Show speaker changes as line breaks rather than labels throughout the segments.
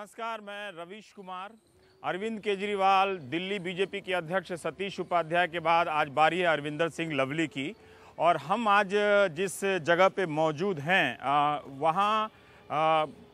नमस्कार, मैं रवीश कुमार। अरविंद केजरीवाल दिल्ली बीजेपी के अध्यक्ष सतीश उपाध्याय के बाद आज बारी है अरविंदर सिंह लवली की। और हम आज जिस जगह पे मौजूद हैं वहाँ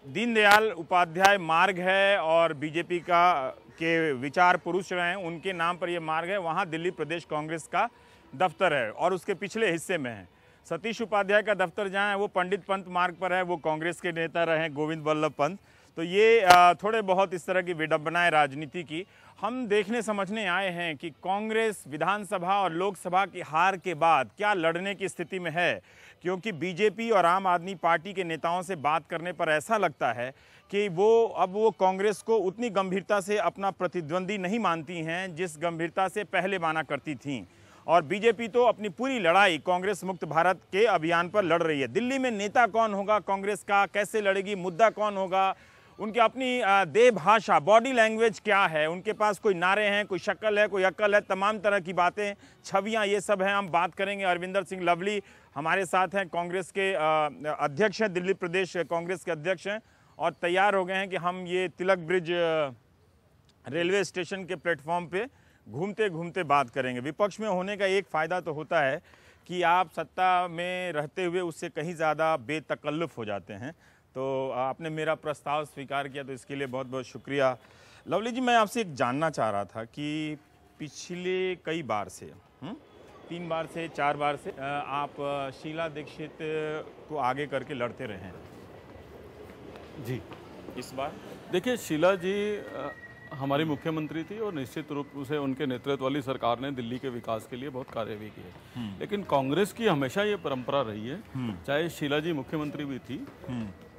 दीनदयाल उपाध्याय मार्ग है और बीजेपी के विचार पुरुष रहे हैं, उनके नाम पर ये मार्ग है। वहाँ दिल्ली प्रदेश कांग्रेस का दफ्तर है और उसके पिछले हिस्से में है। सतीश उपाध्याय का दफ्तर जहाँ है वो पंडित पंत मार्ग पर है, वो कांग्रेस के नेता रहे गोविंद वल्लभ पंत। तो ये थोड़े बहुत इस तरह की विडंबनाएं राजनीति की हम देखने समझने आए हैं कि कांग्रेस विधानसभा और लोकसभा की हार के बाद क्या लड़ने की स्थिति में है। क्योंकि बीजेपी और आम आदमी पार्टी के नेताओं से बात करने पर ऐसा लगता है कि वो कांग्रेस को उतनी गंभीरता से अपना प्रतिद्वंदी नहीं मानती हैं जिस गंभीरता से पहले माना करती थीं। और बीजेपी तो अपनी पूरी लड़ाई कांग्रेस मुक्त भारत के अभियान पर लड़ रही है। दिल्ली में नेता कौन होगा कांग्रेस का, कैसे लड़ेगी, मुद्दा कौन होगा, उनकी अपनी देह भाषा, बॉडी लैंग्वेज क्या है, उनके पास कोई नारे हैं, कोई शक्ल है, कोई अक्ल है, तमाम तरह की बातें, छवियां, ये सब हैं। हम बात करेंगे। अरविंदर सिंह लवली हमारे साथ हैं, कांग्रेस के अध्यक्ष हैं, दिल्ली प्रदेश कांग्रेस के अध्यक्ष हैं और तैयार हो गए हैं कि हम ये तिलक ब्रिज रेलवे स्टेशन के प्लेटफॉर्म पे घूमते घूमते बात करेंगे। विपक्ष में होने का एक फ़ायदा तो होता है कि आप सत्ता में रहते हुए उससे कहीं ज़्यादा बेतकल्लुफ़ हो जाते हैं। तो आपने मेरा प्रस्ताव स्वीकार किया तो इसके लिए बहुत बहुत शुक्रिया। लवली जी, मैं आपसे एक जानना चाह रहा था कि पिछले कई बार से 3 बार से 4 बार से आप शीला दीक्षित को आगे करके लड़ते रहे हैं।
जी,
इस बार
देखिए, शीला जी हमारी मुख्यमंत्री थी और निश्चित रूप से उनके नेतृत्व वाली सरकार ने दिल्ली के विकास के लिए बहुत कार्य भी किए। लेकिन कांग्रेस की हमेशा ये परंपरा रही है, चाहे शीला जी मुख्यमंत्री भी थी,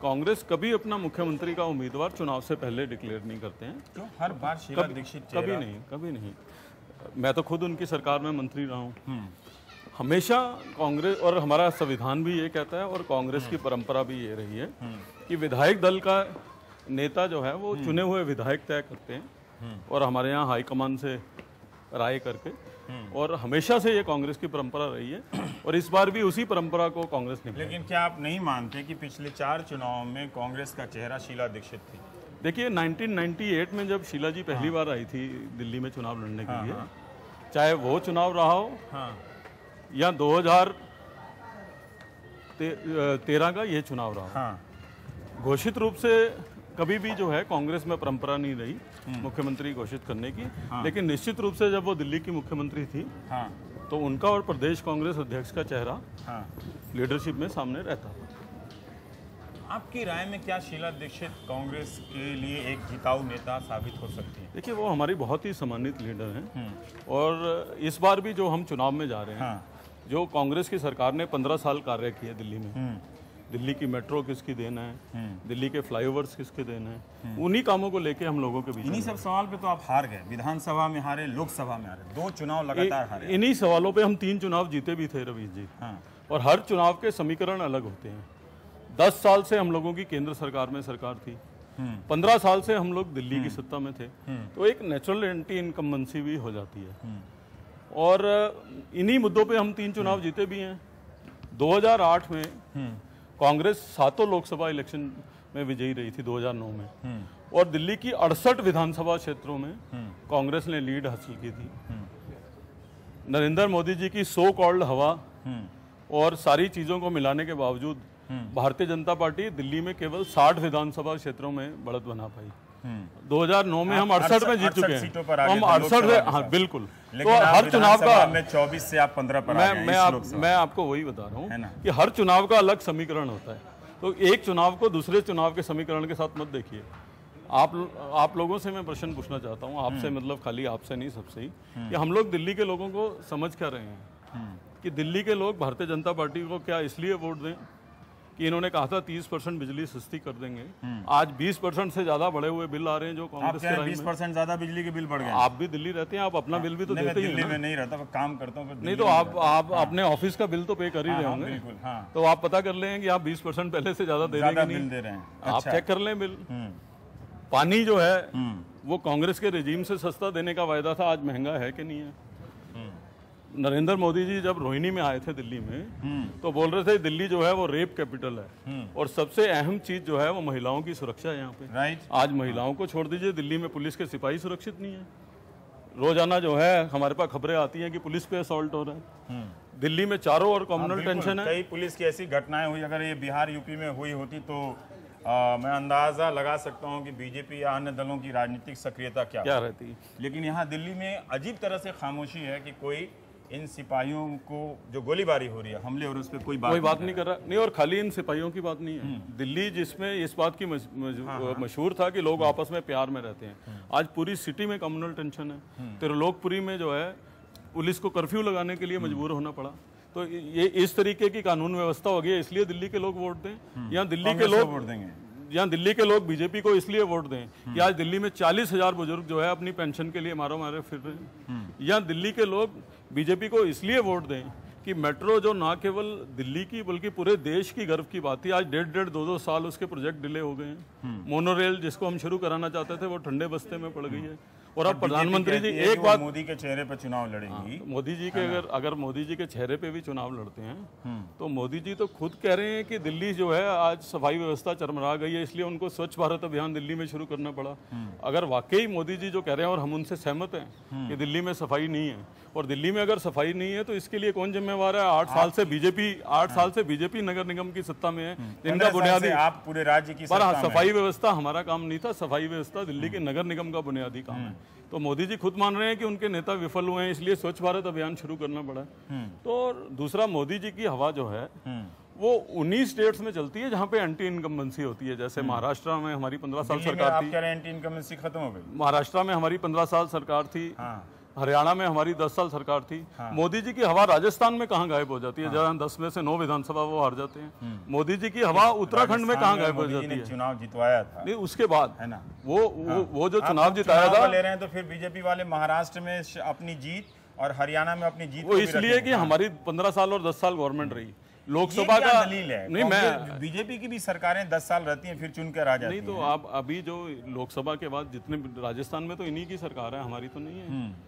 कांग्रेस कभी अपना मुख्यमंत्री का उम्मीदवार चुनाव से पहले डिक्लेयर नहीं करते हैं।
क्यों हर बार शीला दीक्षित?
कभी नहीं। मैं तो खुद उनकी सरकार में मंत्री रहा हूँ। हमेशा कांग्रेस, और हमारा संविधान भी ये कहता है और कांग्रेस की परंपरा भी ये रही है कि विधायक दल का नेता जो है वो चुने हुए विधायक तय करते हैं और हमारे यहाँ हाईकमान से राय करके, और हमेशा से ये कांग्रेस की परंपरा रही है और इस बार भी उसी परंपरा को कांग्रेस ने।
लेकिन क्या आप नहीं मानते कि पिछले 4 चुनावों में कांग्रेस का चेहरा शीला दीक्षित थी?
देखिए, 1998 में जब शीला जी पहली बार आई थी दिल्ली में चुनाव लड़ने के लिए, चाहे वो चुनाव रहा हो या 2013 का ये चुनाव रहा हो, घोषित रूप से कभी भी जो है कांग्रेस में परंपरा नहीं रही मुख्यमंत्री घोषित करने की। लेकिन निश्चित रूप से जब वो दिल्ली की मुख्यमंत्री थी तो उनका और प्रदेश कांग्रेस अध्यक्ष का चेहरा लीडरशिप में सामने रहता था।
आपकी राय में क्या शीला दीक्षित कांग्रेस के लिए एक जिताऊ नेता साबित हो सकती है?
देखिए, वो हमारी बहुत ही सम्मानित लीडर हैं और इस बार भी जो हम चुनाव में जा रहे हैं, जो कांग्रेस की सरकार ने 15 साल कार्य किए दिल्ली में, दिल्ली की मेट्रो किसकी देन है, दिल्ली के फ्लाईओवर्स किसके देन है, उन्हीं कामों को लेके हम लोगों के बीच।
इन्हीं सब सवाल पे तो आप हार गए, विधानसभा में हारे, लोकसभा में हारे, 2 चुनाव लगातार हारे।
इन्हीं सवालों पे हम 3 चुनाव जीते भी थे रवीश जी। और हर चुनाव के समीकरण अलग होते हैं। 10 साल से हम लोगों की केंद्र सरकार में सरकार थी, 15 साल से हम लोग दिल्ली की सत्ता में थे, तो एक नेचुरल एंटी इनकम्बेंसी भी हो जाती है। और इन्हीं मुद्दों पे हम 3 चुनाव जीते भी हैं। 2008 में कांग्रेस 7 लोकसभा इलेक्शन में विजयी रही थी 2009 में, और दिल्ली की 68 विधानसभा क्षेत्रों में कांग्रेस ने लीड हासिल की थी। नरेंद्र मोदी जी की सो कॉल्ड हवा और सारी चीज़ों को मिलाने के बावजूद भारतीय जनता पार्टी दिल्ली में केवल 60 विधानसभा क्षेत्रों में बढ़त बना पाई। 2009 में हम 68 में जीत चुके हैं, हम 68 में, हाँ बिल्कुल। तो हर चुनाव का
में 24 से आप 15 पर आ गए।
मैं आपको वही बता रहा हूँ कि हर चुनाव का अलग समीकरण होता है, तो एक चुनाव को दूसरे चुनाव के समीकरण के साथ मत देखिए। आप लोगों से मैं प्रश्न पूछना चाहता हूँ, आपसे मतलब खाली आपसे नहीं, सबसे ही, कि हम लोग दिल्ली के लोगों को समझ क्या रहे हैं कि दिल्ली के लोग भारतीय जनता पार्टी को क्या इसलिए वोट दें कि इन्होंने कहा था 30% बिजली सस्ती कर देंगे, आज 20% से ज्यादा बढ़े हुए बिल आ रहे हैं जो कांग्रेस के
20% ज्यादा बिजली के बिल बढ़ गए।
आप भी दिल्ली रहते हैं, आप अपना बिल भी तो देते ही हैं।
दिल्ली में नहीं रहता, काम करता हूँ।
नहीं तो आप अपने ऑफिस का बिल तो पे कर ही रहे होंगे। तो आप पता कर लें कि आप 20% पहले से ज्यादा दे रहे हैं। आप चेक कर लें बिल। पानी जो है वो कांग्रेस के रेजीम से सस्ता देने का वायदा था, आज महंगा है कि नहीं है? नरेंद्र मोदी जी जब रोहिणी में आए थे दिल्ली में तो बोल रहे थे दिल्ली जो है वो रेप कैपिटल है और सबसे अहम चीज जो है वो महिलाओं की सुरक्षा है यहाँ पे।
राइट।
आज महिलाओं को छोड़ दीजिए, दिल्ली में पुलिस के सिपाही सुरक्षित नहीं है। रोजाना जो है हमारे पास खबरें आती हैं कि पुलिस पे असॉल्ट हो रहा है। दिल्ली में चारों ओर कम्युनल टेंशन है।
कई पुलिस की ऐसी घटनाएं हुई, अगर ये बिहार यूपी में हुई होती तो मैं अंदाजा लगा सकता हूं कि बीजेपी या अन्य दलों की राजनीतिक सक्रियता क्या
रहती।
लेकिन यहाँ दिल्ली में अजीब तरह से खामोशी है कि कोई इन सिपाहियों को जो गोलीबारी हो रही है, हमले और उस पर कोई बात
नहीं कर रहा। नहीं, और खाली इन सिपाहियों की बात नहीं है। दिल्ली जिसमें इस बात की मशहूर था कि लोग आपस में प्यार में रहते हैं, आज पूरी सिटी में कम्युनल टेंशन है। त्रिलोकपुरी में जो है पुलिस को कर्फ्यू लगाने के लिए मजबूर होना पड़ा। तो ये इस तरीके की कानून व्यवस्था हो गई है, इसलिए दिल्ली के लोग वोट दें। यहाँ दिल्ली के लोग
वोट देंगे,
यहाँ दिल्ली के लोग बीजेपी को इसलिए वोट दें कि आज दिल्ली में 40,000 बुजुर्ग जो है अपनी पेंशन के लिए मारो मारे फिर रहे हैं। यहाँ दिल्ली के लोग बीजेपी को इसलिए वोट दें कि मेट्रो जो ना केवल दिल्ली की बल्कि पूरे देश की गर्व की बात थी, आज 1.5-2 साल उसके प्रोजेक्ट डिले हो गए हैं। मोनोरेल जिसको हम शुरू कराना चाहते थे वो ठंडे बस्ते में पड़ गई है। और अब प्रधानमंत्री जी एक बात,
मोदी के चेहरे पर चुनाव लड़ेंगी।
मोदी जी के अगर मोदी जी के चेहरे पे भी चुनाव लड़ते हैं तो मोदी जी तो खुद कह रहे हैं कि दिल्ली जो है आज सफाई व्यवस्था चरमरा गई है, इसलिए उनको स्वच्छ भारत अभियान दिल्ली में शुरू करना पड़ा। अगर वाकई मोदी जी जो कह रहे हैं और हम उनसे सहमत हैं कि दिल्ली में सफाई नहीं है, और दिल्ली में अगर सफाई नहीं है तो इसके लिए कौन जिम्मेवार है? 8 साल से बीजेपी नगर निगम की सत्ता में है, जिनका बुनियादी
आप पूरे राज्य की
सफाई व्यवस्था हमारा काम नहीं था, सफाई व्यवस्था दिल्ली के नगर निगम का बुनियादी काम है। तो मोदी जी खुद मान रहे हैं कि उनके नेता विफल हुए हैं, इसलिए स्वच्छ भारत अभियान शुरू करना पड़ा। तो दूसरा, मोदी जी की हवा जो है वो 19 स्टेट्स में चलती है जहां पे एंटी इनकम्बेंसी होती है। जैसे महाराष्ट्र में हमारी 15 साल सरकार थी,
एंटी इनकम्बेंसी खत्म हो गई।
महाराष्ट्र में हमारी 15 साल सरकार थी, हरियाणा में हमारी 10 साल सरकार थी। मोदी जी की हवा राजस्थान में कहाँ गायब हो जाती है, जहाँ 10 में से 9 विधानसभा वो हार जाते हैं। मोदी जी की हवा उत्तराखंड में कहाँ गायब हो जाती है?
चुनाव जितवाया था,
नहीं उसके बाद
है ना,
वो जो चुनाव जिताया था
ले रहे हैं। तो फिर बीजेपी वाले महाराष्ट्र में अपनी जीत और हरियाणा में अपनी जीत
वो इसलिए कि हमारी 15 साल और 10 साल गवर्नमेंट रही। लोकसभा का
दलील है
नहीं, मैं
बीजेपी की भी सरकारें 10 साल रहती हैं फिर चुनकर आ जाती हैं।
नहीं तो आप अभी जो लोकसभा के बाद जितने राजस्थान में तो इन्हीं की सरकार है, हमारी तो नहीं है।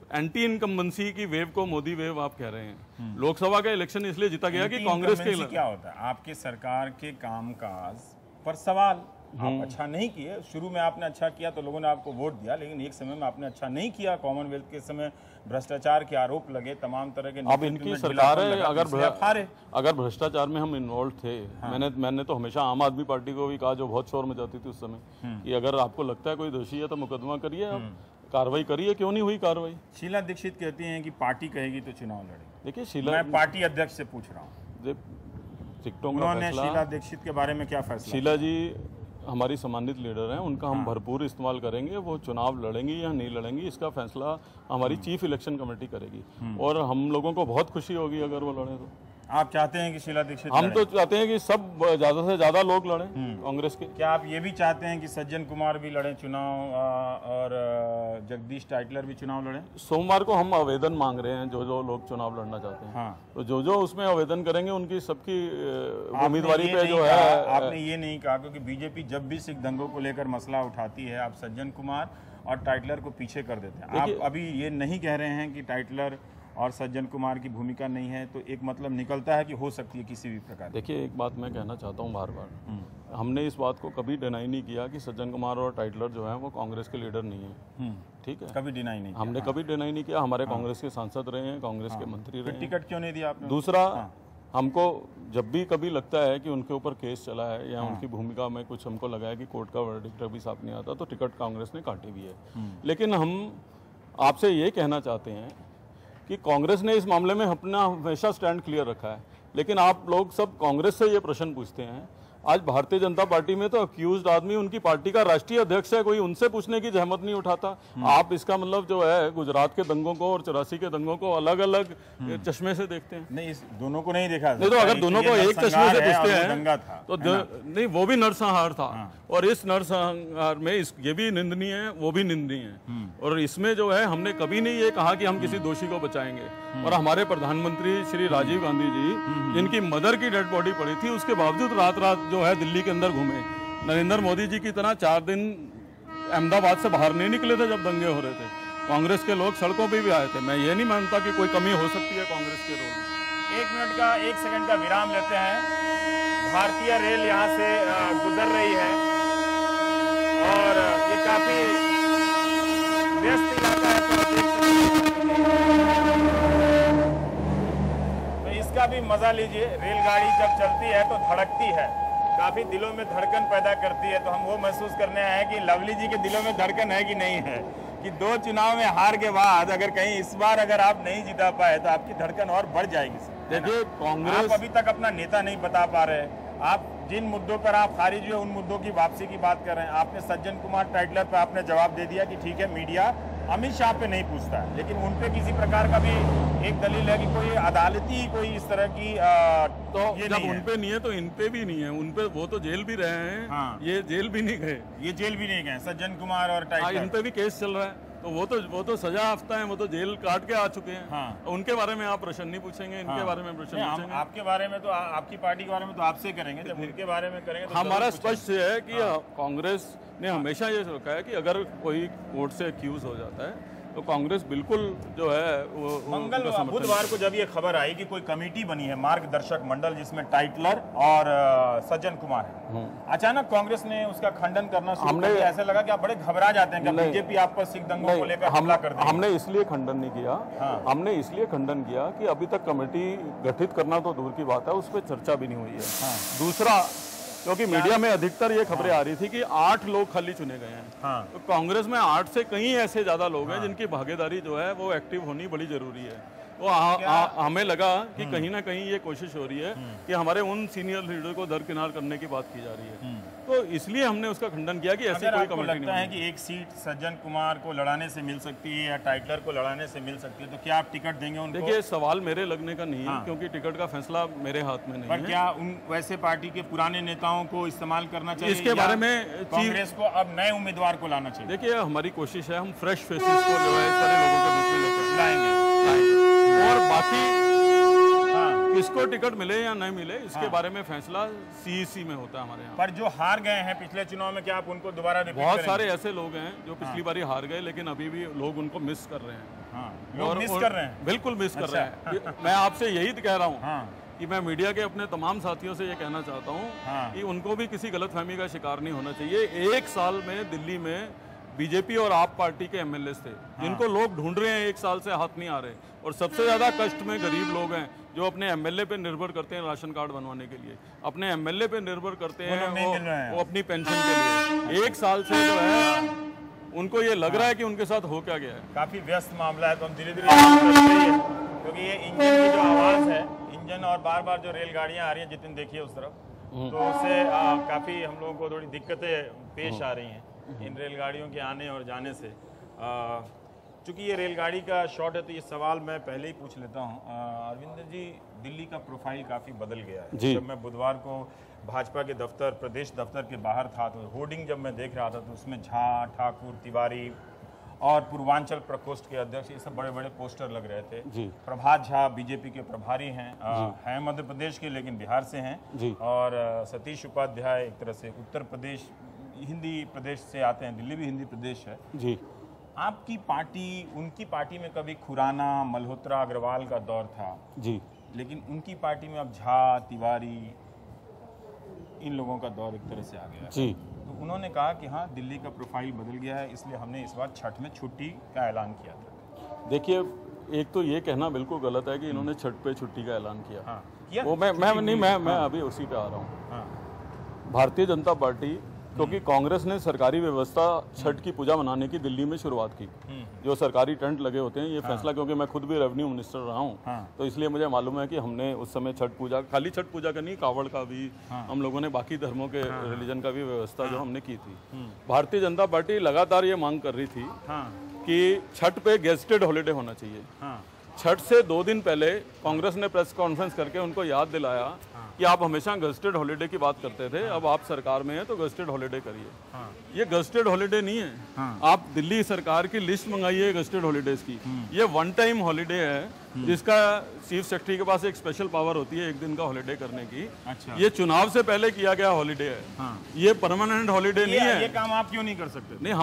एंटी इनकम्बेंसी की वेव को मोदी वेव आप कह रहे हैं। लोकसभा का इलेक्शन इसलिए जीता गया कि कांग्रेस के
क्या होता है, आपके सरकार के कामकाज पर सवाल। आप अच्छा नहीं किए, शुरू में आपने अच्छा किया तो लोगों ने आपको वोट दिया, लेकिन एक समय में आपने अच्छा नहीं किया। कॉमनवेल्थ के समय भ्रष्टाचार के आरोप लगे, तमाम तरह के।
अब इनकी सरकार है, अगर भ्रष्टाचार में हम इन्वॉल्व थे, मैंने तो हमेशा आम आदमी पार्टी को भी कहा, जो बहुत शोर मचाती थी उस समय, कि अगर आपको लगता है कोई दोषी है तो मुकदमा करिए, कार्रवाई करिए। क्यों नहीं हुई कार्रवाई?
शीला दीक्षित कहती हैं कि पार्टी कहेगी तो चुनाव लड़ेगी।
देखिए
मैं पार्टी अध्यक्ष से पूछ रहा हूँ, उन्होंने शीला दीक्षित के बारे में क्या फैसला?
शीला जी हमारी सम्मानित लीडर हैं, उनका हम भरपूर इस्तेमाल करेंगे। वो चुनाव लड़ेंगी या नहीं लड़ेंगी इसका फैसला हमारी चीफ इलेक्शन कमेटी करेगी, और हम लोगों को बहुत खुशी होगी अगर वो लड़े तो।
आप चाहते हैं कि शीला दीक्षित?
हम तो चाहते हैं कि सब ज्यादा से ज्यादा लोग लड़ें कांग्रेस के।
क्या आप ये भी चाहते हैं कि सज्जन कुमार भी लड़ें चुनाव और जगदीश टाइटलर भी चुनाव लड़ें?
सोमवार को हम आवेदन मांग रहे हैं, जो लोग चुनाव लड़ना चाहते हैं। तो जो उसमें आवेदन करेंगे उनकी सबकी उम्मीदवारी पे जो है।
आपने ये नहीं कहा, क्योंकि बीजेपी जब भी सिख दंगों को लेकर मसला उठाती है, आप सज्जन कुमार और टाइटलर को पीछे कर देते हैं। आप अभी ये नहीं कह रहे हैं कि टाइटलर और सज्जन कुमार की भूमिका नहीं है, तो एक मतलब निकलता है कि हो सकती है किसी भी प्रकार।
देखिए, एक बात मैं कहना चाहता हूँ बार बार, हमने इस बात को कभी डिनाई नहीं किया कि सज्जन कुमार और टाइटलर जो है वो कांग्रेस के लीडर नहीं है। ठीक है,
कभी डिनाई नहीं किया।
हमने कभी डिनाई नहीं किया। हमारे कांग्रेस के सांसद रहे हैं, कांग्रेस के मंत्री रहे हैं।
टिकट क्यों नहीं दिया आपने?
दूसरा, हमको जब भी कभी लगता है कि उनके ऊपर केस चला है या उनकी भूमिका में कुछ हमको लगा है कि कोर्ट का वर्डिक्ट अभी साफ नहीं आता, तो टिकट कांग्रेस ने काटी भी है। लेकिन हम आपसे ये कहना चाहते हैं कि कांग्रेस ने इस मामले में अपना हमेशा स्टैंड क्लियर रखा है, लेकिन आप लोग सब कांग्रेस से ये प्रश्न पूछते हैं। आज भारतीय जनता पार्टी में तो अक्यूज्ड आदमी उनकी पार्टी का राष्ट्रीय अध्यक्ष है, कोई उनसे पूछने की जहमत नहीं उठाता। आप इसका मतलब जो है गुजरात के दंगों को और 84 के दंगों को अलग अलग चश्मे से देखते हैं।
नहीं, इस दोनों को नहीं देखा।
नहीं तो अगर दोनों को एक चश्मे से पूछते हैं तो नहीं, वो भी नरसंहार था, और इस नरसंहार में ये भी निंदनीय है, वो भी निंदनीय है। और इसमें जो है हमने कभी नहीं ये कहा कि हम किसी दोषी को बचाएंगे। और हमारे प्रधानमंत्री श्री राजीव गांधी जी, जिनकी मदर की डेड बॉडी पड़ी थी, उसके बावजूद रात रात जो है दिल्ली के अंदर घूमे। नरेंद्र मोदी जी की तरह 4 दिन अहमदाबाद से बाहर नहीं निकले थे जब दंगे हो रहे थे। कांग्रेस के लोग सड़कों पे भी आए थे। मैं ये नहीं मानता कि कोई कमी हो सकती है कांग्रेस के रोल में।
1 मिनट का 1 सेकंड का विराम लेते हैं। भारतीय रेल यहाँ से गुजर रही है और ये काफी व्यस्त इलाका है, तो आप देख सकते हैं। तो इसका भी मजा लीजिए। रेलगाड़ी जब चलती है तो धड़कती है, काफी दिलों में धड़कन पैदा करती है। तो हम वो महसूस करने आए हैं कि लवली जी के दिलों में धड़कन है कि नहीं है, कि 2 चुनाव में हार के बाद अगर कहीं इस बार अगर आप नहीं जिता पाए तो आपकी धड़कन और बढ़ जाएगी।
देखिए कांग्रेस,
आप अभी तक अपना नेता नहीं बता पा रहे। आप जिन मुद्दों पर आप खारिज हुए उन मुद्दों की वापसी की बात कर रहे हैं। आपने सज्जन कुमार टाइटलर पर आपने जवाब दे दिया कि ठीक है मीडिया अमित शाह पे नहीं पूछता है, लेकिन उन पे किसी प्रकार का भी एक दलील है कि कोई अदालती कोई इस तरह की
तो
ये
जब उन पे नहीं है तो इन पे भी नहीं है। उन पे वो तो जेल भी रहे हैं।
हाँ।
ये जेल भी नहीं गए,
ये जेल भी नहीं गए सज्जन कुमार और टाइटलर।
इन पे भी केस चल रहा है, तो वो तो सजा याफ्ता है, वो तो जेल काट के आ चुके हैं।
हाँ।
उनके बारे में आप प्रश्न नहीं पूछेंगे, इनके बारे में प्रश्न
नहीं,
पूछेंगे।
आपके बारे में तो आपकी पार्टी के बारे में तो आपसे करेंगे, जब उनके बारे में करेंगे तो
हमारा
जरूर पूछेंगे।
स्पष्ट है कि कांग्रेस ने हमेशा ये रखा है कि अगर कोई कोर्ट से अक्यूज हो जाता है तो कांग्रेस बिल्कुल जो है वो
मंगलवार बुधवार को जब ये खबर आई कि कोई कमेटी बनी है मार्गदर्शक मंडल जिसमें टाइटलर और सज्जन कुमार है, अचानक कांग्रेस ने उसका खंडन करना शुरू कर दिया। ऐसे लगा कि आप बड़े घबरा जाते हैं कि बीजेपी आप पर सिख दंगों को लेकर हमला कर देगी।
हमने इसलिए खंडन नहीं किया। हमने इसलिए खंडन किया कि अभी तक कमेटी गठित करना तो दूर की बात है, उस पर चर्चा भी नहीं हुई है। दूसरा, क्योंकि मीडिया में अधिकतर ये खबरें आ रही थी कि 8 लोग खाली चुने गए हैं। तो कांग्रेस में 8 से कहीं ऐसे ज्यादा लोग हैं जिनकी भागीदारी जो है वो एक्टिव होनी बड़ी जरूरी है। तो हमें लगा कि कहीं ना कहीं ये कोशिश हो रही है कि हमारे उन सीनियर लीडर को दरकिनार करने की बात की जा रही है। तो इसलिए हमने उसका खंडन किया कि ऐसी कोई
आपको
कमेटी
लगता है कि एक सीट सज्जन कुमार को लड़ाने से मिल सकती है या टाइटलर को लड़ाने से मिल सकती है, तो क्या आप टिकट देंगे उनको?
देखिए, सवाल मेरे लगने का नहीं है, क्योंकि टिकट का फैसला मेरे हाथ में नहीं है।
क्या उन वैसे पार्टी के पुराने नेताओं को इस्तेमाल करना चाहिए?
इसके बारे में
कांग्रेस को अब नए उम्मीदवार को लाना चाहिए?
देखिए, हमारी कोशिश है हम फ्रेश फेसेस को जो है सारे लोगों के बीच में लेकर
लाएंगे
और बाकी किसको टिकट मिले या नहीं मिले इसके बारे में फैसला सीईसी में होता है हमारे यहाँ।
पर जो हार गए हैं पिछले चुनाव में, क्या आप उनको दोबारा रिपीट
बहुत
करेंगे?
सारे ऐसे लोग हैं जो पिछली बारी हार गए लेकिन अभी भी लोग उनको मिस कर रहे हैं।
लोग मिस कर रहे हैं?
बिल्कुल मिस कर रहे हैं। मैं आपसे यही कह रहा हूँ कि मैं मीडिया के अपने तमाम साथियों से ये कहना चाहता हूँ कि उनको भी किसी गलतफहमी का शिकार नहीं होना चाहिए। 1 साल में दिल्ली में बीजेपी और आप पार्टी के एमएलए थे जिनको लोग ढूंढ रहे हैं, 1 साल से हाथ नहीं आ रहे, और सबसे ज्यादा कष्ट में गरीब लोग हैं जो अपने एमएलए पे निर्भर करते हैं राशन कार्ड बनवाने के लिए, अपने एमएलए पे निर्भर करते हैं वो अपनी पेंशन के लिए। 1 साल से जो है उनको ये लग रहा है कि उनके साथ हो क्या गया है।
काफी व्यस्त मामला है, तो हम धीरे धीरे क्योंकि ये इंजन की जो आवाज है, इंजन और बार बार जो रेलगाड़ियां आ रही हैं, जितने देखिए उस तरफ, तो उससे काफी हम लोगों को थोड़ी दिक्कतें पेश आ रही हैं इन रेलगाड़ियों के आने और जाने से। चूंकि ये रेलगाड़ी का शॉट है तो ये सवाल मैं पहले ही पूछ लेता हूँ। अरविंदर जी, दिल्ली का प्रोफाइल काफ़ी बदल गया है। जब मैं बुधवार को भाजपा के दफ्तर, प्रदेश दफ्तर के बाहर था तो होर्डिंग जब मैं देख रहा था तो उसमें झा, ठाकुर, तिवारी और पूर्वांचल प्रकोष्ठ के अध्यक्ष, ये सब बड़े बड़े पोस्टर लग रहे थे। प्रभात झा बीजेपी के प्रभारी हैं मध्य प्रदेश के लेकिन बिहार से हैं, और सतीश उपाध्याय एक तरह से उत्तर प्रदेश हिंदी प्रदेश से आते हैं, दिल्ली भी हिंदी प्रदेश है जी। आपकी पार्टी, उनकी पार्टी में कभी खुराना, मल्होत्रा, अग्रवाल का दौर था जी, लेकिन उनकी पार्टी में अब झा, तिवारी, इन लोगों का दौर एक तरह से आ गया जी। तो उन्होंने कहा कि हाँ, दिल्ली का प्रोफाइल बदल गया है, इसलिए हमने इस बार छठ में छुट्टी का ऐलान किया था।
देखिए, एक तो ये कहना बिल्कुल गलत है कि इन्होंने छठ पे छुट्टी का ऐलान किया।
किया?
वो मैं अभी उसी पे आ रहा हूँ। भारतीय जनता पार्टी, क्योंकि कांग्रेस ने सरकारी व्यवस्था छठ की पूजा मनाने की दिल्ली में शुरुआत की, जो सरकारी टेंट लगे होते हैं, ये फैसला, क्योंकि मैं खुद भी रेवेन्यू मिनिस्टर रहा हूँ तो इसलिए मुझे मालूम है कि हमने उस समय छठ पूजा, खाली छठ पूजा का नहीं, कावड़ का भी हम लोगों ने, बाकी धर्मों के रिलीजन का भी व्यवस्था जो हमने की थी। भारतीय जनता पार्टी लगातार ये मांग कर रही थी कि छठ पे गेजेटेड हॉलीडे होना चाहिए। छठ से 2 दिन पहले कांग्रेस ने प्रेस कॉन्फ्रेंस करके उनको याद दिलाया कि आप हमेशा गजेटेड हॉलीडे की बात करते थे, अब आप सरकार में हैं तो गजेटेड हॉलीडे करिए। ये गजेटेड हॉलीडे नहीं है। आप दिल्ली सरकार की लिस्ट मंगाइए गजेटेड हॉलीडेज की। ये 1 टाइम हॉलीडे है जिसका चीफ सेक्रेटरी के पास एक स्पेशल पावर होती है 1 दिन का हॉलिडे करने की।
अच्छा।
ये चुनाव से पहले किया गया हॉलिडे है।
हाँ।
ये परमानेंट हॉलिडे नहीं है।
ये काम आप क्यों नहीं कर सकते?
नहीं,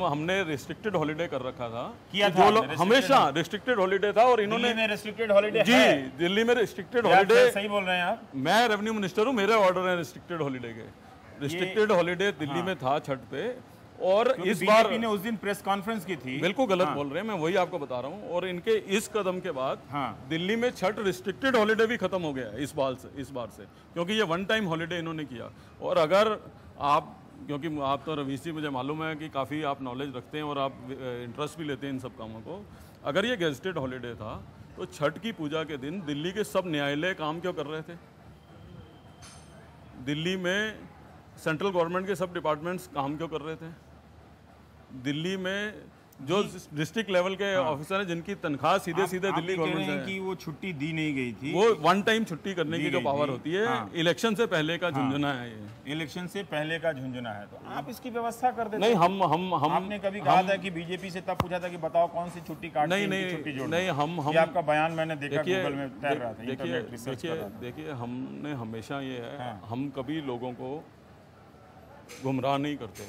हमने रिस्ट्रिक्टेड हॉलिडे कर रखा था।
किया
कि
था
जो लोग हमेशा रिस्ट्रिक्टेड हॉलिडे था, और इन्होंने
दिल्ली में रिस्ट्रिक्टेड हॉलिडे
जी
है।
दिल्ली में रिस्ट्रिक्टेड
क्या
हॉलिडे,
सही बोल रहे हैं आप?
मैं रेवेन्यू मिनिस्टर हूँ, मेरे ऑर्डर है रिस्ट्रिक्टेड हॉलिडे के। रिस्ट्रिक्टेड हॉलिडे दिल्ली में था छठ पे, और इस बार
बीजेपी ने उस दिन प्रेस कॉन्फ्रेंस की थी।
बिल्कुल गलत बोल रहे हैं, मैं वही आपको बता रहा हूँ। और इनके इस कदम के बाद दिल्ली में छठ रिस्ट्रिक्टेड हॉलिडे भी खत्म हो गया है इस बार से, क्योंकि ये वन टाइम हॉलिडे इन्होंने किया। और अगर आप, क्योंकि आप तो रवीश जी, मुझे मालूम है कि काफ़ी आप नॉलेज रखते हैं और आप इंटरेस्ट भी लेते हैं इन सब कामों को, अगर ये गेजेटेड हॉलिडे था तो छठ की पूजा के दिन दिल्ली के सब न्यायालय काम क्यों कर रहे थे? दिल्ली में सेंट्रल गवर्नमेंट के सब डिपार्टमेंट्स काम क्यों कर रहे थे? दिल्ली में जो डिस्ट्रिक्ट लेवल के ऑफिसर हैं जिनकी तनख्वाह सीधे दिल्ली गवर्नमेंट से है,
कि वो छुट्टी दी नहीं गई थी।
वो वन टाइम छुट्टी करने की जो पावर होती है, इलेक्शन से पहले का झुंझुना है ये।
इलेक्शन से पहले का झुंझुना है, तो आप इसकी व्यवस्था कर देते।
नहीं, हम
आपने कभी कहा था कि बीजेपी से तब पूछा था कि बताओ कौन सी छुट्टी काटनी है,
नहीं,
छुट्टी जोड़नी?
नहीं, हम
ये आपका बयान मैंने देखा, गूगल में तैर रहा था, इंटरनेट रिसर्च कर रहा था।
देखिए, हमने हमेशा ये है, हम कभी लोगों को गुमराह नहीं करते,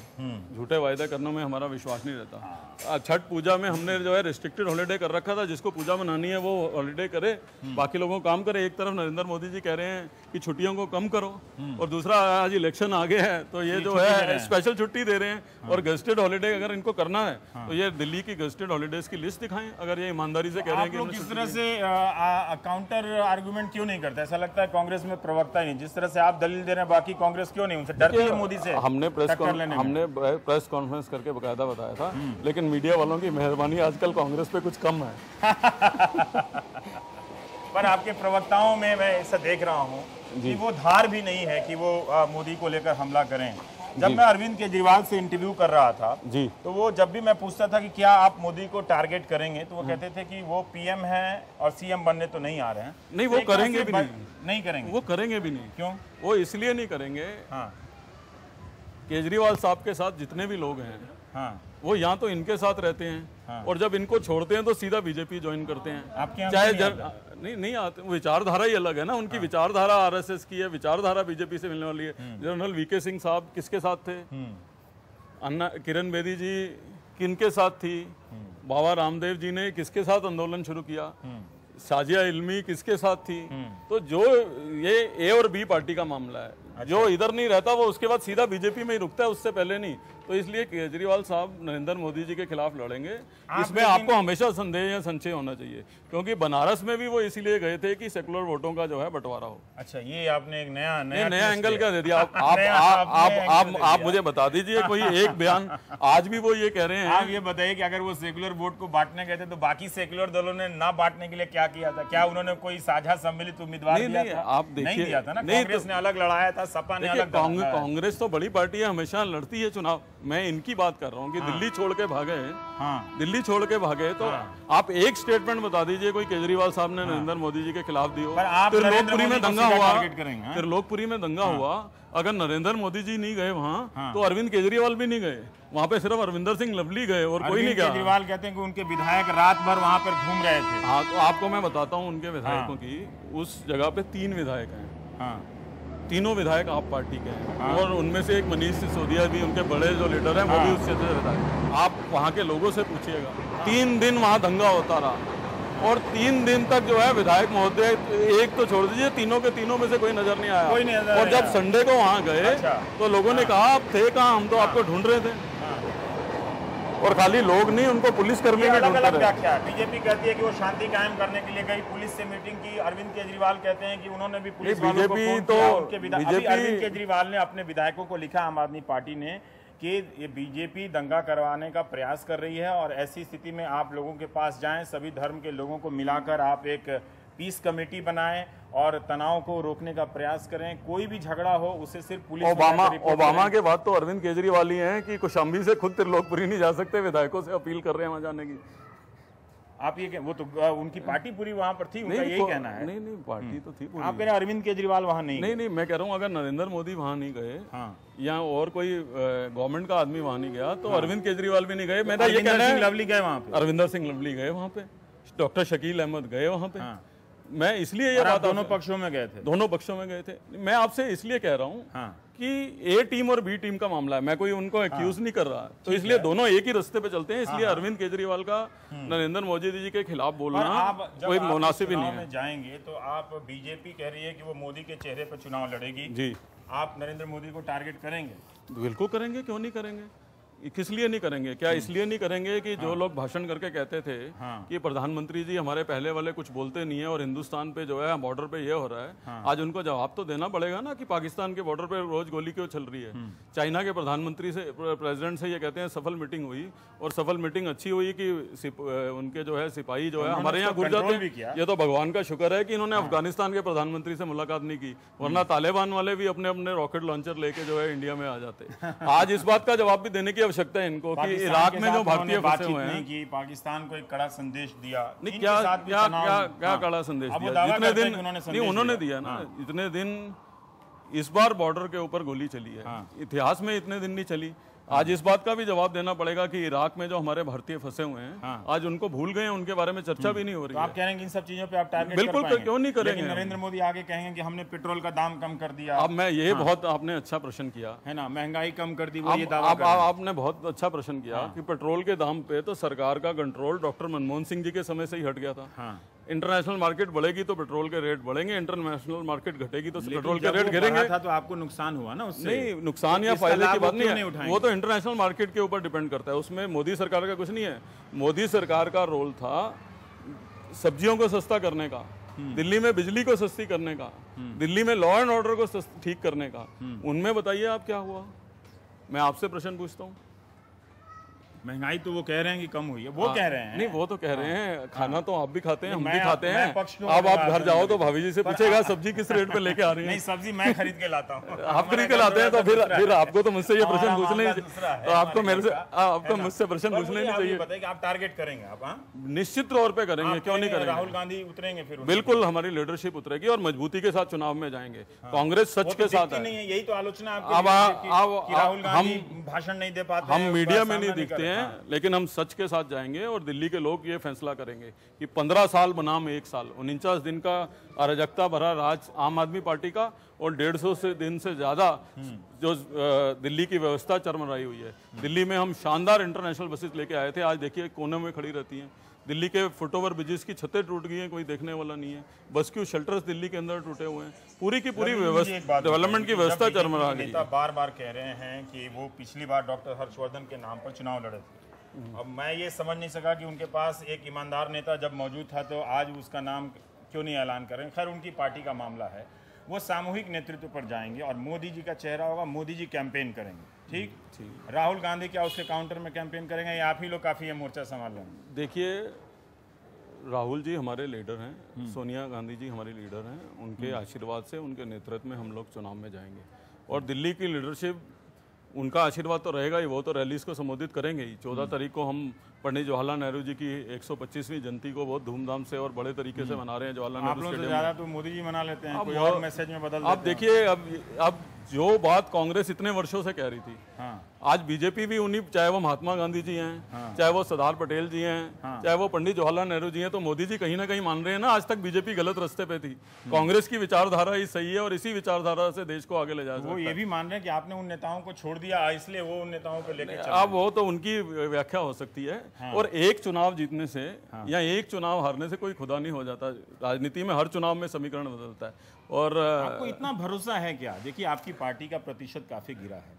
झूठे वायदे करने में हमारा विश्वास नहीं रहता। छठ पूजा में हमने जो है रिस्ट्रिक्टेड हॉलिडे कर रखा था, जिसको पूजा मनानी है वो हॉलिडे करे, बाकी लोगों को काम करे। एक तरफ नरेंद्र मोदी जी कह रहे हैं कि छुट्टियों को कम करो, और दूसरा आज इलेक्शन आगे है तो ये जो है स्पेशल छुट्टी दे रहे हैं। और गेजेटेड हॉलिडे अगर इनको करना है तो ये दिल्ली की गेजेटेड हॉलिडेज की लिस्ट दिखाएं, अगर ये ईमानदारी से कह रहे हैं कि
किस तरह से काउंटर आर्गुमेंट क्यों नहीं करते? ऐसा लगता है कांग्रेस में प्रवक्ता ही नहीं, जिस तरह से आप दलील दे रहे हैं, बाकी कांग्रेस क्यों नहीं? उनसे डरती है मोदी से?
हमने प्रेस कॉन्फ्रेंस करके बकायदा बताया था, लेकिन मीडिया वालों की मेहरबानी आजकल कांग्रेस पे कुछ कम है।
पर आपके प्रवक्ताओं में मैं ऐसा देख रहा हूँ कि वो धार भी नहीं है कि वो मोदी को लेकर हमला करें। जब मैं अरविंद केजरीवाल से इंटरव्यू कर रहा था
जी,
तो वो जब भी मैं पूछता था कि क्या आप मोदी को टारगेट करेंगे, तो वो कहते थे कि वो पीएम हैं और सीएम बनने तो नहीं आ रहे हैं।
नहीं, वो करेंगे भी
नहीं करेंगे,
वो करेंगे भी नहीं।
क्यों?
वो इसलिए नहीं करेंगे, केजरीवाल साहब के साथ जितने भी लोग हैं वो यहाँ तो इनके साथ रहते हैं, और जब इनको छोड़ते हैं तो सीधा बीजेपी ज्वाइन करते हैं।
आपके
चाहे नहीं आते, विचारधारा ही अलग है ना, उनकी विचारधारा आरएसएस की है, विचारधारा बीजेपी से मिलने वाली है। जनरल वीके सिंह साहब किसके साथ थे? अन्ना किरण बेदी जी किनके साथ थी? बाबा रामदेव जी ने किसके साथ आंदोलन शुरू किया? साजिया इल्मी किसके साथ थी? तो जो ये ए और बी पार्टी का मामला है, जो इधर नहीं रहता वो उसके बाद सीधा बीजेपी में ही रुकता है, उससे पहले नहीं। तो इसलिए केजरीवाल साहब नरेंद्र मोदी जी के खिलाफ लड़ेंगे, इसमें आपको हमेशा संदेह या संशय होना चाहिए, क्योंकि बनारस में भी वो इसलिए गए थे कि सेकुलर वोटों का जो है बंटवारा हो।
अच्छा, ये आपने एक
नया एंगल क्या दे दिया? आप मुझे बता दीजिए कोई एक बयान। आज भी वो ये कह रहे हैं।
आप ये बताइए कि अगर वो सेकुलर वोट को बांटने गए थे तो बाकी सेकुलर दलों ने ना बांटने के लिए क्या किया था? क्या उन्होंने कोई साझा सम्मिलित उम्मीदवार दिया था?
आप देखिए,
नहीं दिया था ना, कांग्रेस ने अलग लड़ाया था, सपा ने अलग।
कांग्रेस तो बड़ी पार्टी है, हमेशा लड़ती है चुनाव। मैं इनकी बात कर रहा हूँ कि दिल्ली छोड़ के भागे, दिल्ली छोड़ के भागे, तो आप एक स्टेटमेंट बता दीजिए कोई केजरीवाल साहब ने नरेंद्र मोदी जी के खिलाफ दी हो। त्रिलोकपुरी में दंगा हुआ, त्रिलोकपुरी में दंगा हुआ, अगर नरेंद्र मोदी जी नहीं गए वहाँ तो अरविंद केजरीवाल भी नहीं गए, वहाँ पे सिर्फ अरविंदर सिंह लवली गए और कोई नहीं गया।
केजरीवाल कहते हैं कि उनके विधायक रात भर वहाँ पर घूम रहे थे।
हाँ, तो आपको मैं बताता हूँ उनके विधायकों की, उस जगह पे 3 विधायक हैं, तीनों विधायक आप पार्टी के हैं, और उनमें से एक मनीष सिसोदिया भी, उनके बड़े जो लीडर हैं वो भी उस क्षेत्र से विधायक। आप वहाँ के लोगों से पूछिएगा, 3 दिन वहाँ दंगा होता रहा, और 3 दिन तक जो है विधायक महोदय, एक तो छोड़ दीजिए, तीनों के तीनों में से कोई नजर नहीं आया।
कोई नहीं नजर
और जब संडे को वहाँ गए तो लोगों ने कहा आप थे कहाँ, हम तो आपको ढूंढ रहे थे। और खाली लोग नहीं, उनको पुलिस कर्मी भी ढूंढ रहे हैं।
बीजेपी कहती है कि वो शांति कायम करने के लिए गई, पुलिस से मीटिंग की। अरविंद केजरीवाल कहते हैं कि उन्होंने भी पुलिस वालों को फोन किया, उनके विधायक। अरविंद केजरीवाल ने अपने विधायकों को लिखा, आम आदमी पार्टी ने, कि ये बीजेपी दंगा करवाने का प्रयास कर रही है, और ऐसी स्थिति में आप लोगों के पास जाएं, सभी धर्म के लोगों को मिलाकर आप एक पीस कमेटी बनाएं और तनाव को रोकने का प्रयास करें। कोई भी झगड़ा हो उसे सिर्फ पुलिस।
ओबामा के बाद तो अरविंद केजरीवाल ही हैं कि कौशाम्बी से खुद त्रिलोकपुरी नहीं जा सकते, विधायकों से अपील कर रहे हैं वहां जाने की।
आप ये वो तो उनकी पार्टी पूरी वहां पर थी, उनका यही कहना है।
नहीं, पार्टी तो थी पूरी।
आप कह रहे हैं अरविंद केजरीवाल वहां नहीं?
मैं कह रहा हूँ अगर नरेंद्र मोदी वहां नहीं गए, या और कोई गवर्नमेंट का आदमी वहां नहीं गया, तो अरविंद केजरीवाल भी नहीं गए। मेरा ये कहना है,
लवली गए वहां पे,
अरविंदर सिंह लवली गए वहां पे, डॉक्टर शकील अहमद गए वहाँ पे।
हाँ।
मैं इसलिए ये
और आप
बात
दोनों पक्षों में गए थे?
दोनों पक्षों में गए थे। मैं आपसे इसलिए कह रहा हूँ
हाँ।
कि ए टीम और बी टीम का मामला है, मैं कोई उनको एक्यूज नहीं कर रहा, तो इसलिए दोनों एक ही रास्ते पे चलते हैं। इसलिए अरविंद केजरीवाल का नरेंद्र मोदी जी के खिलाफ बोलना कोई मुनासिब ही नहीं है।
जाएंगे तो आप, बीजेपी कह रही है कि वो मोदी के चेहरे पर चुनाव लड़ेगी
जी,
आप नरेंद्र मोदी को टारगेट करेंगे?
बिल्कुल करेंगे, क्यों नहीं करेंगे। किस लिए नहीं करेंगे? क्या इसलिए नहीं करेंगे कि जो लोग भाषण करके कहते थे कि प्रधानमंत्री जी हमारे पहले वाले कुछ बोलते नहीं है और हिंदुस्तान पे जो है बॉर्डर पे ये हो रहा है, आज उनको जवाब तो देना पड़ेगा ना कि पाकिस्तान के बॉर्डर पे रोज गोली क्यों चल रही है। चाइना के प्रधानमंत्री से, प्रेसिडेंट से ये कहते हैं सफल मीटिंग हुई, और सफल मीटिंग अच्छी हुई कि उनके जो है सिपाही जो है हमारे यहाँ घुस जाते हैं। ये तो भगवान का शुक्र है कि इन्होंने अफगानिस्तान के प्रधानमंत्री से मुलाकात नहीं की, वरना तालिबान वाले भी अपने अपने रॉकेट लॉन्चर लेके जो है इंडिया में आ जाते। आज इस बात का जवाब भी देने की आवश्यकता है इनको कि इराक में जो भारतीय फंसे हुए हैं,
कि पाकिस्तान को एक कड़ा संदेश दिया।
नहीं, क्या कड़ा संदेश दिया? जितने दिन नहीं उन्होंने दिया ना, इतने दिन इस बार बॉर्डर के ऊपर गोली चली है, इतिहास में इतने दिन नहीं चली। आज इस बात का भी जवाब देना पड़ेगा कि इराक में जो हमारे भारतीय फंसे हुए हैं, आज उनको भूल गए, उनके बारे में चर्चा भी नहीं हो रही है।
आप कह रहे हैं कि इन सब चीजों पे आप टारगेट
बिल्कुल क्यों नहीं करेंगे।
नरेंद्र मोदी आगे कहेंगे कि हमने पेट्रोल का दाम कम कर दिया।
अब मैं ये बहुत आपने अच्छा प्रश्न किया है ना,
महंगाई कम कर दी, वो ये दावा कर रहे हैं।
आपने बहुत अच्छा प्रश्न किया कि पेट्रोल के दाम पे तो सरकार का कंट्रोल डॉक्टर मनमोहन सिंह जी के समय से ही हट गया था। इंटरनेशनल मार्केट बढ़ेगी तो पेट्रोल के रेट बढ़ेंगे, इंटरनेशनल मार्केट घटेगी तो पेट्रोल के रेट गिरेंगे।
था तो आपको नुकसान हुआ ना उससे? नहीं,
नुकसान या फायदे की बात नहीं है, वो तो इंटरनेशनल मार्केट के ऊपर डिपेंड करता है, उसमें मोदी सरकार का कुछ नहीं है। मोदी सरकार का रोल था सब्जियों को सस्ता करने का, दिल्ली में बिजली को सस्ती करने का, दिल्ली में लॉ एंड ऑर्डर को ठीक करने का। उनमें बताइए आप क्या हुआ? मैं आपसे प्रश्न पूछता हूँ।
महंगाई तो वो कह रहे हैं कि कम हुई है, वो कह रहे हैं।
नहीं, वो तो कह रहे हैं, खाना तो आप भी खाते हैं, हम भी खाते हैं। अब आप घर जाओ तो भाभी जी से पूछेगा सब्जी किस रेट पे लेके आ रही है।
नहीं, सब्जी मैं खरीद के लाता हूँ।
आप खरीद के लाते हैं तो फिर आपको तो मुझसे ये प्रश्न पूछने ही, तो आपको मेरे से, आपको मुझसे प्रश्न पूछने नहीं चाहिए।
बताइए कि आप टारगेट करेंगे? आप
निश्चित तौर पे करेंगे, क्यों नहीं करेंगे।
राहुल गांधी उतरेंगे फिर?
बिल्कुल, हमारी लीडरशिप उतरेगी और मजबूती के साथ चुनाव में जाएंगे। कांग्रेस सच के साथ है,
यही तो आलोचना
अब
राहुल गांधी भाषण नहीं दे पाते,
हम मीडिया में नहीं दिखते हैं, लेकिन हम सच के साथ जाएंगे और दिल्ली के लोग ये फैसला करेंगे कि 15 साल बनाम 1 साल, 49 दिन का अराजकता भरा राज आम आदमी पार्टी का और 150 दिन से ज्यादा जो दिल्ली की व्यवस्था चरमराई हुई है। दिल्ली में हम शानदार इंटरनेशनल बसेस लेके आए थे, आज देखिए कोने में खड़ी रहती हैं। दिल्ली के फुटओवर ब्रिजेस की छतें टूट गई हैं, कोई देखने वाला नहीं है। बस क्यू शेल्टर्स दिल्ली के अंदर टूटे हुए हैं। पूरी की पूरी व्यवस्था, डेवलपमेंट की व्यवस्था चरमरा गई है।
बार बार कह रहे हैं कि वो पिछली बार डॉक्टर हर्षवर्धन के नाम पर चुनाव लड़े थे। अब मैं ये समझ नहीं सका कि उनके पास एक ईमानदार नेता जब मौजूद था तो आज उसका नाम क्यों नहीं ऐलान करें। खैर, उनकी पार्टी का मामला है, वो सामूहिक नेतृत्व पर जाएंगे और मोदी जी का चेहरा होगा, मोदी जी कैंपेन करेंगे। ठीक। राहुल गांधी क्या उसके काउंटर में कैंपेन करेंगे या आप ही लोग काफ़ी ये मोर्चा संभाल लेंगे?
देखिए, राहुल जी हमारे लीडर हैं, सोनिया गांधी जी हमारी लीडर हैं, उनके आशीर्वाद से, उनके नेतृत्व में हम लोग चुनाव में जाएंगे और दिल्ली की लीडरशिप, उनका आशीर्वाद तो रहेगा ही, वो तो रैलीज को संबोधित करेंगे ही। 14 तारीख को हम पंडित जवाहरलाल नेहरू जी की 125वीं जयंती को बहुत धूमधाम से और बड़े तरीके से मना रहे हैं जवाहरलाल नेहरू स्टेडियम में।
ज़्यादा तो मोदी जी मना लेते हैं, कोई और मैसेज में बदल देते हैं।
अब देखिए, अब जो बात कांग्रेस इतने वर्षों से कह रही थी, आज बीजेपी भी उन्हीं, चाहे वो महात्मा गांधी जी हैं, चाहे वो सरदार पटेल जी हैं, चाहे वो पंडित जवाहरलाल नेहरू जी हैं, तो मोदी जी कहीं ना कहीं मान रहे हैं ना, आज तक बीजेपी गलत रास्ते पे थी। कांग्रेस की विचारधारा ही सही है और इसी विचारधारा से देश को आगे ले जाया।
वो ये भी मान रहे हैं कि आपने उन नेताओं को छोड़ दिया, इसलिए वो उन नेताओं को लेकर
अब वो तो उनकी व्याख्या हो सकती है। और एक चुनाव जीतने से या एक चुनाव हारने से कोई खुदा नहीं हो जाता। राजनीति में हर चुनाव में समीकरण बदलता है। और
आपको इतना भरोसा है क्या? देखिए, आपकी पार्टी का प्रतिशत काफी गिरा है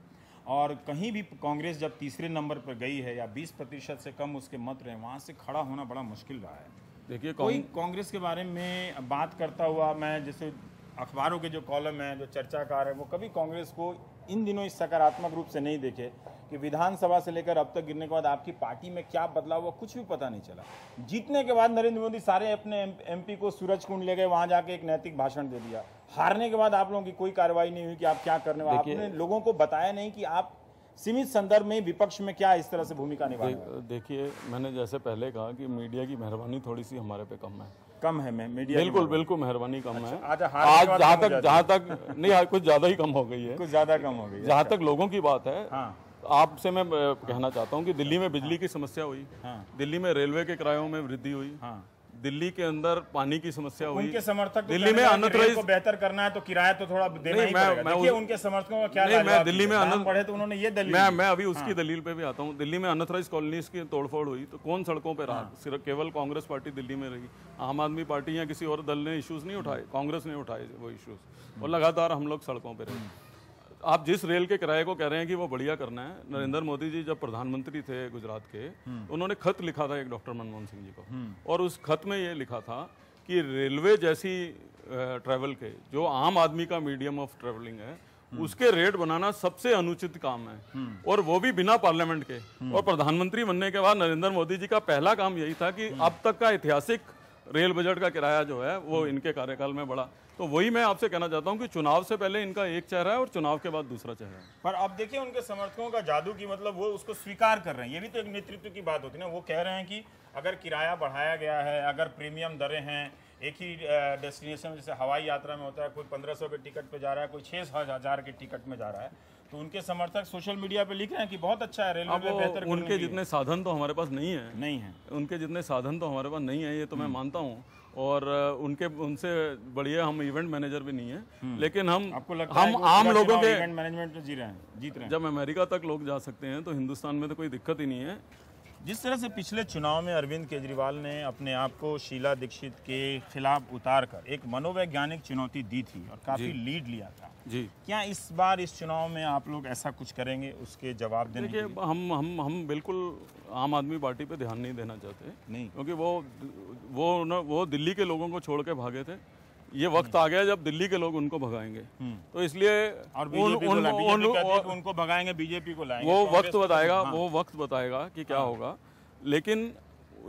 और कहीं भी कांग्रेस जब तीसरे नंबर पर गई है या 20% से कम उसके मत रहे, वहां से खड़ा होना बड़ा मुश्किल रहा है।
देखिए,
कोई कांग्रेस के बारे में बात करता हुआ, मैं जैसे अखबारों के जो कॉलम हैं, जो चर्चाकार है, वो कभी कांग्रेस को इन दिनों इस सकारात्मक रूप से नहीं देखे कि विधानसभा से लेकर अब तक गिरने के बाद आपकी पार्टी में क्या बदलाव हुआ, कुछ भी पता नहीं चला। जीतने के बाद नरेंद्र मोदी सारे अपने एमपी को सूरजकुंड ले गए, वहां जाके एक नैतिक भाषण दे दिया। हारने के बाद आप लोगों की कोई कार्रवाई नहीं हुई कि आप क्या करने वाले, आपने लोगों को बताया नहीं कि आप सीमित संदर्भ में विपक्ष में क्या इस तरह से भूमिका निभाएंगे।
देखिए, मैंने जैसे पहले कहा कि मीडिया की मेहरबानी थोड़ी सी हमारे पे कम है
मीडिया,
बिल्कुल मेहरबानी कम है।
आज
जहाँ तक नहीं, कुछ ज्यादा ही कम हो गई है,
कुछ ज्यादा कम हो गई है।
जहाँ तक लोगों की बात है, आपसे मैं कहना चाहता हूँ कि दिल्ली में बिजली की समस्या हुई, दिल्ली में रेलवे के किरायों में वृद्धि हुई, दिल्ली के अंदर पानी की समस्या हुई।
उनके समर्थक तो
दिल्ली में अनऑथराइज्ड
को बेहतर करना है तो किराया तो थोड़ा देना ही पड़ेगा। देखिए उनके समर्थकों का क्या राज
मैं दिल्ली में
बढ़े तो उन्होंने ये दलील
मैं अभी उसकी दलील पे भी आता हूँ। दिल्ली में अनऑथराइज्ड कॉलोनीज की तोड़फोड़ हुई तो कौन सड़कों पे रहा? सिर्फ केवल कांग्रेस पार्टी दिल्ली में रही। आम आदमी पार्टी या किसी और दल ने इश्यूज नहीं उठाए, कांग्रेस ने उठाए वो इश्यूज, और लगातार हम लोग सड़कों पे रहे। आप जिस रेल के किराए को कह रहे हैं कि वो बढ़िया करना है, नरेंद्र मोदी जी जब प्रधानमंत्री थे गुजरात के, उन्होंने खत लिखा था एक डॉक्टर मनमोहन सिंह जी को, और उस खत में ये लिखा था कि रेलवे जैसी ट्रैवल के जो आम आदमी का मीडियम ऑफ ट्रैवलिंग है उसके रेट बनाना सबसे अनुचित काम है, और वो भी बिना पार्लियामेंट के। और प्रधानमंत्री बनने के बाद नरेंद्र मोदी जी का पहला काम यही था कि अब तक का ऐतिहासिक रेल बजट का किराया जो है वो इनके कार्यकाल में बढ़ा। तो वही मैं आपसे कहना चाहता हूं कि चुनाव से पहले इनका एक चेहरा है और चुनाव के बाद दूसरा चेहरा है।
पर अब देखिए उनके समर्थकों का जादू की मतलब वो उसको स्वीकार कर रहे हैं। ये भी तो एक नेतृत्व की बात होती है ना। वो कह रहे हैं कि अगर किराया बढ़ाया गया है, अगर प्रीमियम दरें हैं, एक ही डेस्टिनेशन में, जैसे हवाई यात्रा में होता है कोई 1500 के टिकट पे जा रहा है, कोई 6000 के टिकट में जा रहा है, तो उनके समर्थक सोशल मीडिया पे लिख रहे हैं कि बहुत अच्छा है रेलवे में बेहतर।
उनके जितने साधन तो हमारे पास नहीं
है,
उनके जितने साधन तो हमारे पास नहीं है, ये तो मैं मानता हूँ। और उनसे बढ़िया हम इवेंट मैनेजर भी नहीं है, लेकिन
आपको लगता है
हम आम लोगों के
इवेंट मैनेजमेंट में जीत रहे हैं।
जब अमेरिका तक लोग जा सकते हैं तो हिंदुस्तान में तो कोई दिक्कत ही नहीं है।
जिस तरह से पिछले चुनाव में अरविंद केजरीवाल ने अपने आप को शीला दीक्षित के खिलाफ उतार कर एक मनोवैज्ञानिक चुनौती दी थी और काफी लीड लिया था
जी,
क्या इस बार इस चुनाव में आप लोग ऐसा कुछ करेंगे उसके जवाब देने के लिए?
देखिए हम बिल्कुल आम आदमी पार्टी पे ध्यान नहीं देना चाहते,
नहीं,
क्योंकि वो दिल्ली के लोगों को छोड़ के भागे थे। ये वक्त आ गया जब दिल्ली के लोग उनको भगाएंगे, तो इसलिए
और उनको भगाएंगे, बीजेपी को लाएंगे।
वो वक्त बताएगा कि क्या होगा, लेकिन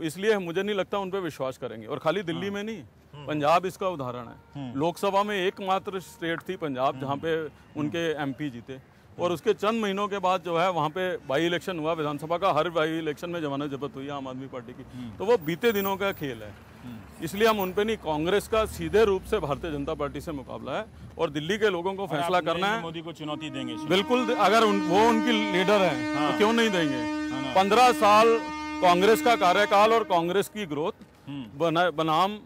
इसलिए मुझे नहीं लगता उन पे विश्वास करेंगे। और खाली दिल्ली में नहीं, पंजाब इसका उदाहरण है। लोकसभा में एकमात्र स्टेट थी पंजाब जहाँ पे उनके एमपी जीते, और उसके चंद महीनों के बाद जो है वहाँ पे बाई इलेक्शन हुआ विधानसभा का। हर बाई इलेक्शन में जमानत जब्त हुई आम आदमी पार्टी की। तो वो बीते दिनों का खेल है, इसलिए हम उन पे नहीं, कांग्रेस का सीधे रूप से भारतीय जनता पार्टी से मुकाबला है और दिल्ली के लोगों को फैसला करना है।
मोदी को चुनौती देंगे
बिल्कुल, अगर वो उनकी लीडर है तो क्यों नहीं देंगे। 15 साल कांग्रेस का कार्यकाल और कांग्रेस की ग्रोथ बनाम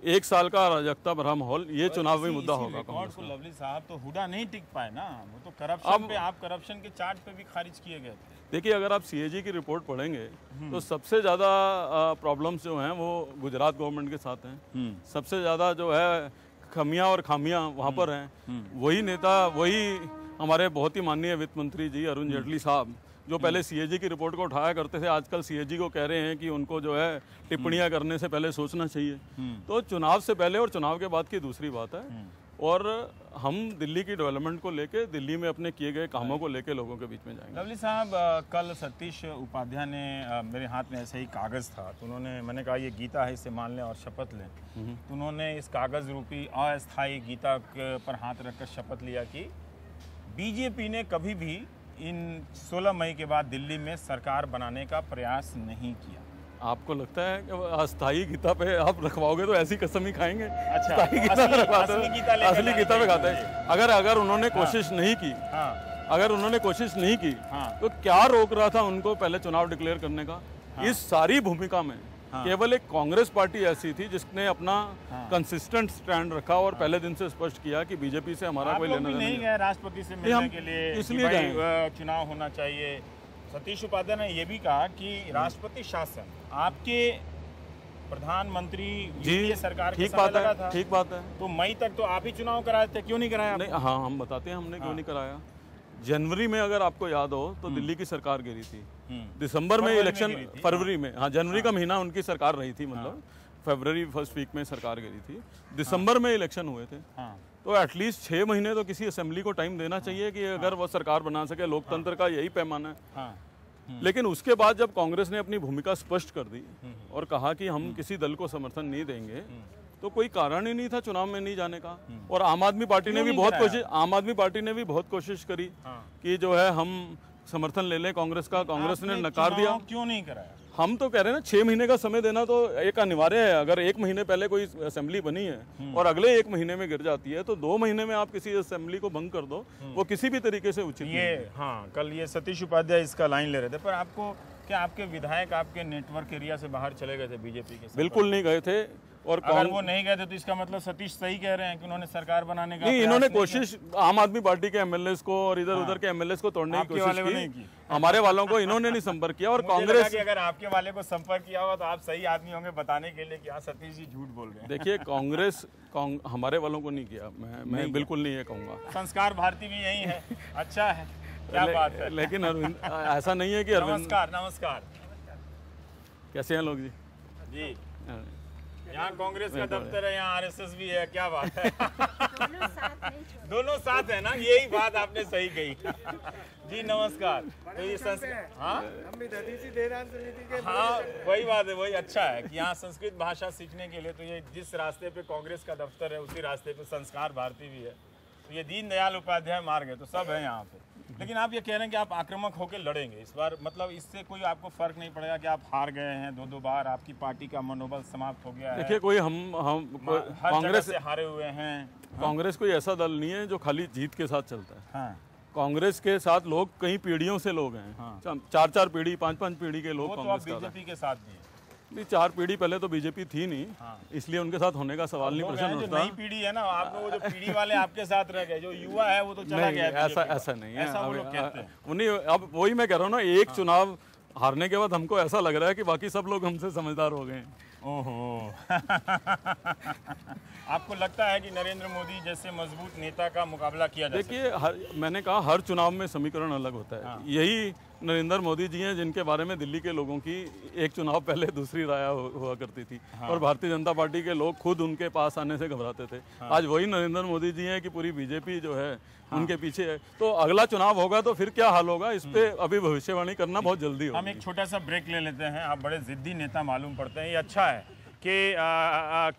1 साल का अराजकता भरा माहौल, ये चुनावी मुद्दा होगा।
को लवली साहब तो हुडा नहीं टिक पाए ना, वो तो करप्शन पे, आप करप्शन के चार्ज पे भी खारिज किए गए थे।
देखिए, अगर आप सीएजी की रिपोर्ट पढ़ेंगे तो सबसे ज़्यादा प्रॉब्लम्स जो हैं वो गुजरात गवर्नमेंट के साथ हैं। सबसे ज़्यादा जो है खामियां वहाँ पर हैं। वही नेता, वही हमारे बहुत ही माननीय वित्त मंत्री जी अरुण जेटली साहब, जो पहले सीएजी की रिपोर्ट को उठाया करते थे, आजकल सीएजी को कह रहे हैं कि उनको जो है टिप्पणियां करने से पहले सोचना चाहिए। तो चुनाव से पहले और चुनाव के बाद की दूसरी बात है। और हम दिल्ली की डेवलपमेंट को लेके, दिल्ली में अपने किए गए कामों को लेके लोगों के बीच में जाएंगे।
लवली साहब, कल सतीश उपाध्याय ने मेरे हाथ में ऐसे ही कागज़ था, तो मैंने कहा ये गीता है, इसे मान लें और शपथ लें। तो उन्होंने इस कागज़ रूपी अस्थायी गीता पर हाथ रखकर शपथ लिया कि बीजेपी ने कभी भी इन 16 मई के बाद दिल्ली में सरकार बनाने का प्रयास नहीं किया।
आपको लगता है कि अस्थायी गीता पे आप रखवाओगे तो ऐसी कसम ही खाएंगे?
अच्छा,
असली गीता पे खाते हैं। अगर उन्होंने कोशिश नहीं की, अगर उन्होंने कोशिश नहीं की तो क्या रोक रहा था उनको पहले चुनाव डिक्लेयर करने का? इस सारी भूमिका में केवल एक कांग्रेस पार्टी ऐसी थी जिसने अपना कंसिस्टेंट स्टैंड रखा और पहले दिन से स्पष्ट किया कि बीजेपी से हमारा कोई लेना
नहीं है। राष्ट्रपति से मिलने के लिए
इसलिए
चुनाव होना चाहिए। सतीश उपाध्याय ने यह भी कहा कि राष्ट्रपति शासन आपके प्रधानमंत्री जी सरकार के समय लगा था।
ठीक बात है।
तो मई तक तो आप ही चुनाव कराए थे, क्यों नहीं कराया?
नहीं, हाँ, हम बताते हैं हमने क्यों नहीं कराया। जनवरी में अगर आपको याद हो तो दिल्ली की सरकार गिरी थी। दिसंबर में इलेक्शन, फरवरी में, हाँ, जनवरी का महीना उनकी सरकार रही थी, मतलब फरवरी फर्स्ट वीक में सरकार गिरी थी। दिसंबर में इलेक्शन हुए थे। तो एटलीस्ट 6 महीने तो किसी असेंबली को टाइम देना चाहिए कि अगर वो सरकार बना सके। लोकतंत्र का यही पैमाना है। लेकिन उसके बाद जब कांग्रेस ने अपनी भूमिका स्पष्ट कर दी और कहा कि हम किसी दल को समर्थन नहीं देंगे, तो कोई कारण ही नहीं था चुनाव में नहीं जाने का। और आम आदमी पार्टी ने भी बहुत कोशिश करी कि जो है हम समर्थन ले लें कांग्रेस का। कांग्रेस ने नकार दिया।
क्यों नहीं कराया?
हम तो कह रहे हैं ना 6 महीने का समय देना तो एक अनिवार्य है। अगर 1 महीने पहले कोई असेंबली बनी है और अगले 1 महीने में गिर जाती है तो 2 महीने में आप किसी असेंबली को भंग कर दो, वो किसी भी तरीके से उचित नहीं है।
हाँ, कल ये सतीश उपाध्याय इसका लाइन ले रहे थे, पर आपको क्या आपके विधायक आपके नेटवर्क एरिया से बाहर चले गए थे बीजेपी के?
बिल्कुल नहीं गए थे। और
अगर वो नहीं गए थे तो इसका मतलब सतीश सही कह रहे हैं कि उन्होंने सरकार बनाने का
नहीं, इन्होंने कोशिश आम आदमी पार्टी के एमएलएस को और इधर उधर के एमएलएस को तोड़ने की कोशिश की। हमारे वालों को इन्होंने नहीं संपर्क किया। और कांग्रेस,
अगर आपके वाले को संपर्क किया होगा तो आप सही आदमी होंगे बताने के लिए कि हाँ सतीश जी झूठ बोल रहे हैं।
देखिए, कांग्रेस हमारे वालों को नहीं किया। मैं बिल्कुल नहीं ये कहूँगा।
संस्कार भारती भी यही है, अच्छा है, क्या बात है।
लेकिन अरविंद, ऐसा नहीं है कि अरविंद।
नमस्कार नमस्कार,
कैसे हैं लोग जी?
जी, यहाँ कांग्रेस का दफ्तर है, यहाँ आरएसएस भी है, क्या बात है। दोनों साथ है ना, यही बात आपने सही कही। जी नमस्कार। तो ये हाँ, हाँ वही बात है, वही अच्छा है कि यहाँ संस्कृत भाषा सीखने के लिए तो ये जिस रास्ते पे कांग्रेस का दफ्तर है उसी रास्ते पे संस्कार भारती भी है। तो ये दीनदयाल उपाध्याय मार्ग है, तो सब है यहाँ पे। लेकिन आप ये कह रहे हैं कि आप आक्रामक होकर लड़ेंगे इस बार, मतलब इससे कोई आपको फर्क नहीं पड़ेगा कि आप हार गए हैं 2 बार, आपकी पार्टी का मनोबल समाप्त हो गया है?
देखिए, कोई हम
कांग्रेस से हारे हुए हैं।
कांग्रेस कोई ऐसा दल नहीं है जो खाली जीत के साथ चलता है।
हाँ।
कांग्रेस के साथ लोग कई पीढ़ियों से लोग हैं। हाँ। 4 पीढ़ी 5 पीढ़ी के लोग कांग्रेस
तो बीजेपी के साथ भी।
4 पीढ़ी पहले तो बीजेपी थी नहीं।
हाँ।
इसलिए उनके साथ होने का सवाल नहीं, प्रश्न उठता।
नई पीढ़ी है ना, आप वो जो पीढ़ी वाले आपके साथ रह गए, जो युवा है वो तो चला गया।
ऐसा नहीं है,
ऐसा वो लोग कहते हैं।
उन्हीं, अब वही मैं कह रहा हूँ ना, एक चुनाव हारने के बाद हमको ऐसा लग रहा है कि बाकी सब लोग हमसे समझदार हो गए।
ओहो। आपको लगता है कि नरेंद्र मोदी जैसे मजबूत नेता का मुकाबला किया जा सकता है?
देखिए, मैंने कहा हर चुनाव में समीकरण अलग होता है। हाँ। यही नरेंद्र मोदी जी हैं जिनके बारे में दिल्ली के लोगों की एक चुनाव पहले दूसरी राय हुआ करती थी। हाँ। और भारतीय जनता पार्टी के लोग खुद उनके पास आने से घबराते थे। हाँ। आज वही नरेंद्र मोदी जी हैं कि पूरी बीजेपी जो है उनके पीछे है। तो अगला चुनाव होगा तो फिर क्या हाल होगा, इस पे अभी भविष्यवाणी करना बहुत जल्दी होगा।
हम एक छोटा सा ब्रेक ले लेते हैं। आप बड़े जिद्दी नेता मालूम पड़ते हैं, ये अच्छा है कि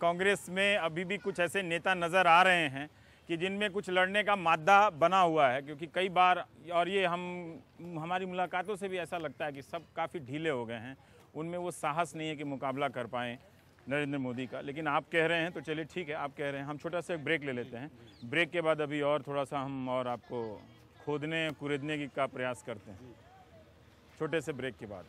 कांग्रेस में अभी भी कुछ ऐसे नेता नज़र आ रहे हैं कि जिनमें कुछ लड़ने का मादा बना हुआ है, क्योंकि कई बार, और ये हमारी मुलाकातों से भी ऐसा लगता है कि सब काफ़ी ढीले हो गए हैं, उनमें वो साहस नहीं है कि मुकाबला कर पाएँ नरेंद्र मोदी का। लेकिन आप कह रहे हैं तो चलिए ठीक है, आप कह रहे हैं, हम छोटा सा एक ब्रेक ले लेते हैं। ब्रेक के बाद अभी और थोड़ा सा हम और आपको खोदने कुरेदने का प्रयास करते हैं, छोटे से ब्रेक के बाद।